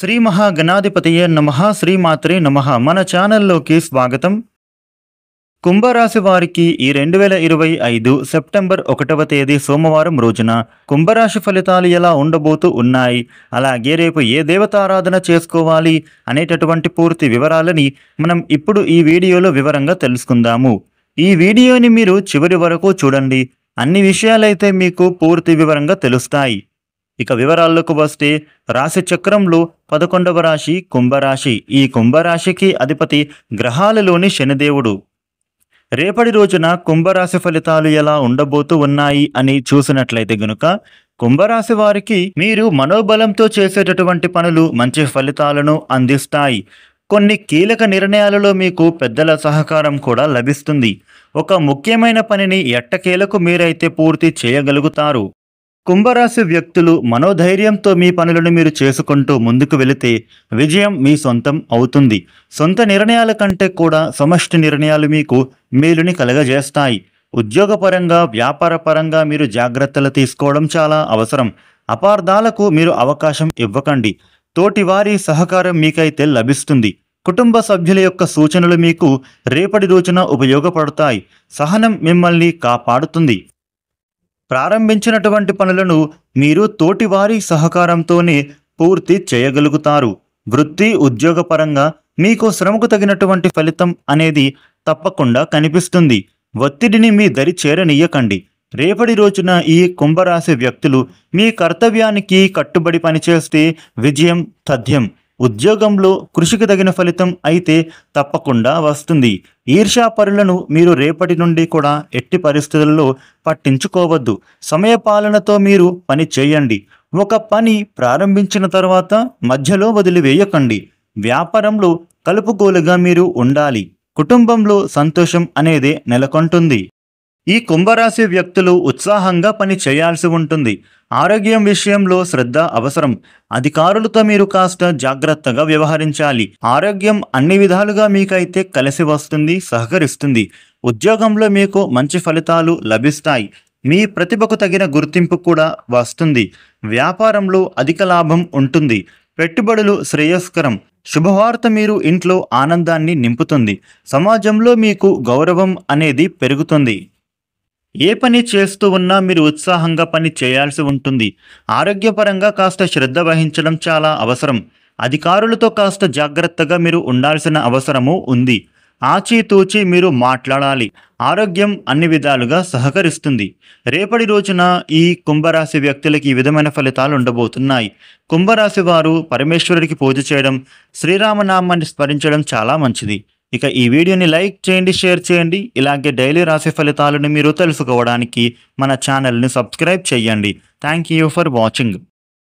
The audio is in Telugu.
శ్రీ మహాగణాధిపతయే నమః శ్రీమాత్రే నమః మన ఛానల్లోకి స్వాగతం. కుంభరాశి వారికి ఈ 2025 సెప్టెంబర్ 1వ తేదీ సోమవారం రోజున కుంభరాశి ఫలితాలు ఎలా ఉండబోతూ ఉన్నాయి, అలాగే రేపు ఏ దేవతారాధన చేసుకోవాలి అనేటటువంటి పూర్తి వివరాలని మనం ఇప్పుడు ఈ వీడియోలో వివరంగా తెలుసుకుందాము. ఈ వీడియోని మీరు చివరి వరకు చూడండి. అన్ని విషయాలైతే మీకు పూర్తి వివరంగా తెలుస్తాయి. ఇక వివరాల్లోకి వస్తే, రాశి చక్రంలో 11వ రాశి కుంభరాశి. ఈ కుంభరాశికి అధిపతి గ్రహాలలోని శనిదేవుడు. రేపటి రోజున కుంభరాశి ఫలితాలు ఎలా ఉండబోతూ ఉన్నాయి అని చూసినట్లయితే గనుక, కుంభరాశి వారికి మీరు మనోబలంతో చేసేటటువంటి పనులు మంచి ఫలితాలను అందిస్తాయి. కొన్ని కీలక నిర్ణయాలలో మీకు పెద్దల సహకారం కూడా లభిస్తుంది. ఒక ముఖ్యమైన పనిని ఎట్టకేలకు మీరైతే పూర్తి చేయగలుగుతారు. కుంభరాశి వ్యక్తులు మనోధైర్యంతో మీ పనులను మీరు చేసుకుంటూ ముందుకు వెళితే విజయం మీ సొంతం అవుతుంది. సొంత నిర్ణయాల కంటే కూడా సమష్టి నిర్ణయాలు మీకు మేలుని కలగజేస్తాయి. ఉద్యోగపరంగా, వ్యాపారపరంగా మీరు జాగ్రత్తలు తీసుకోవడం చాలా అవసరం. అపార్థాలకు మీరు అవకాశం ఇవ్వకండి. తోటివారి సహకారం మీకైతే లభిస్తుంది. కుటుంబ సభ్యుల యొక్క సూచనలు మీకు రేపటి రోజున ఉపయోగపడతాయి. సహనం మిమ్మల్ని కాపాడుతుంది. ప్రారంభించినటువంటి పనులను మీరు తోటివారి సహకారంతోనే పూర్తి చేయగలుగుతారు. వృత్తి, ఉద్యోగపరంగా మీకు శ్రమకు తగినటువంటి ఫలితం అనేది తప్పకుండా కనిపిస్తుంది. ఒత్తిడిని మీ దరి చేరనీయకండి. రేపటి రోజున ఈ కుంభరాశి వ్యక్తులు మీ కర్తవ్యానికి కట్టుబడి పనిచేస్తే విజయం తథ్యం. ఉద్యోగంలో కృషికి తగిన ఫలితం అయితే తప్పకుండా వస్తుంది. ఈర్ష్యాపరులను మీరు రేపటి నుండి కూడా ఎట్టి పరిస్థితుల్లో పట్టించుకోవద్దు. సమయపాలనతో మీరు పని చేయండి. ఒక పని ప్రారంభించిన తర్వాత మధ్యలో వదిలివేయకండి. వ్యాపారంలో కలుపుగోలుగా మీరు ఉండాలి. కుటుంబంలో సంతోషం అనేది నెలకొంటుంది. ఈ కుంభరాశి వ్యక్తులు ఉత్సాహంగా పని చేయాల్సి ఉంటుంది. ఆరోగ్యం విషయంలో శ్రద్ధ అవసరం. అధికారులతో మీరు కాస్త జాగ్రత్తగా వ్యవహరించాలి. ఆరోగ్యం అన్ని విధాలుగా మీకైతే కలిసి వస్తుంది, సహకరిస్తుంది. ఉద్యోగంలో మీకు మంచి ఫలితాలు లభిస్తాయి. మీ ప్రతిభకు తగిన గుర్తింపు కూడా వస్తుంది. వ్యాపారంలో అధిక లాభం ఉంటుంది. పెట్టుబడులు శ్రేయస్కరం. శుభవార్త మీరు ఇంట్లో ఆనందాన్ని నింపుతుంది. సమాజంలో మీకు గౌరవం అనేది పెరుగుతుంది. ఏ పని చేస్తూ ఉన్నా మీరు ఉత్సాహంగా పని చేయాల్సి ఉంటుంది. ఆరోగ్యపరంగా కాస్త శ్రద్ధ వహించడం చాలా అవసరం. అధికారులతో కాస్త జాగ్రత్తగా మీరు ఉండాల్సిన అవసరము ఉంది. ఆచితూచి మీరు మాట్లాడాలి. ఆరోగ్యం అన్ని విధాలుగా సహకరిస్తుంది. రేపటి రోజున ఈ కుంభరాశి వ్యక్తులకి ఈ విధమైన ఫలితాలు ఉండబోతున్నాయి. కుంభరాశి వారు పరమేశ్వరుడికి పూజ చేయడం, శ్రీరామనామాన్ని స్మరించడం చాలా మంచిది. ఇక ఈ వీడియోని లైక్ చేయండి, షేర్ చేయండి. ఇలాగే డైలీ రాశి ఫలితాలను మీరు తెలుసుకోవడానికి మన ఛానల్ని సబ్స్క్రైబ్ చేయండి. Thank you for watching.